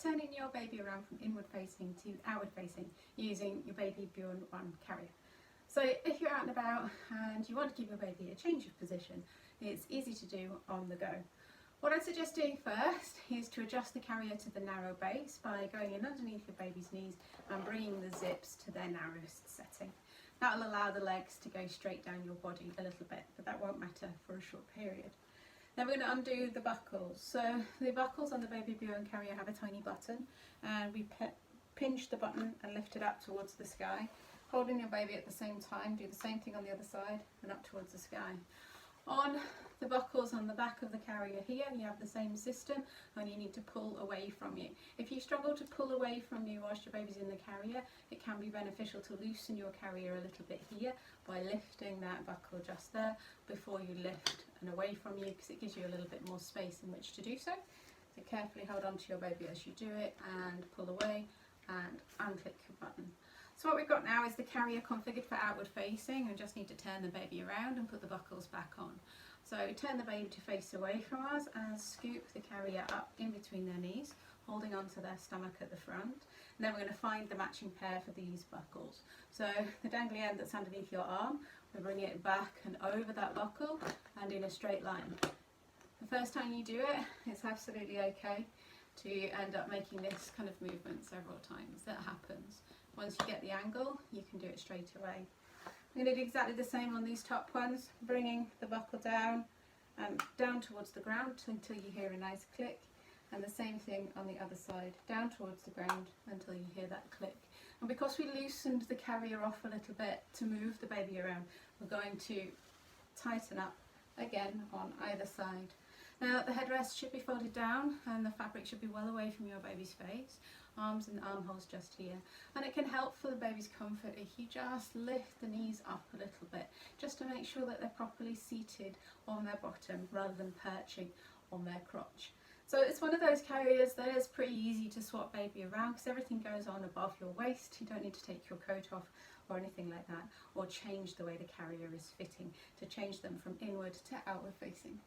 turning your baby around from inward facing to outward facing using your Baby Björn One Carrier. So if you're out and about and you want to give your baby a change of position, it's easy to do on the go. What I'd suggest doing first is to adjust the carrier to the narrow base by going in underneath your baby's knees and bringing the zips to their narrowest setting. That'll allow the legs to go straight down your body a little bit, but that won't matter for a short period. Then we're going to undo the buckles. So the buckles on the Baby Björn Carrier have a tiny button, and we pinch the button and lift it up towards the sky. Holding your baby at the same time, do the same thing on the other side and up towards the sky. On the buckles on the back of the carrier here, you have the same system, and you need to pull away from you. If you struggle to pull away from you whilst your baby's in the carrier, it can be beneficial to loosen your carrier a little bit here by lifting that buckle just there before you lift and away from you, because it gives you a little bit more space in which to do so. So carefully hold on to your baby as you do it and pull away and unclick your button. So what we've got now is the carrier configured for outward facing. We just need to turn the baby around and put the buckles back on. So turn the baby to face away from us and scoop the carrier up in between their knees, holding onto their stomach at the front. And then we're going to find the matching pair for these buckles. So the dangly end that's underneath your arm, we bring it back and over that buckle and in a straight line. The first time you do it, it's absolutely okay to end up making this kind of movement several times. That happens. Once you get the angle, you can do it straight away. I'm going to do exactly the same on these top ones, bringing the buckle down and down towards the ground until you hear a nice click, and the same thing on the other side, down towards the ground until you hear that click. And because we loosened the carrier off a little bit to move the baby around, we're going to tighten up again on either side. Now the headrest should be folded down and the fabric should be well away from your baby's face, arms and armholes just here. And it can help for the baby's comfort if you just lift the knees up a little bit, just to make sure that they're properly seated on their bottom rather than perching on their crotch. So it's one of those carriers that is pretty easy to swap baby around because everything goes on above your waist. You don't need to take your coat off or anything like that, or change the way the carrier is fitting to change them from inward to outward facing.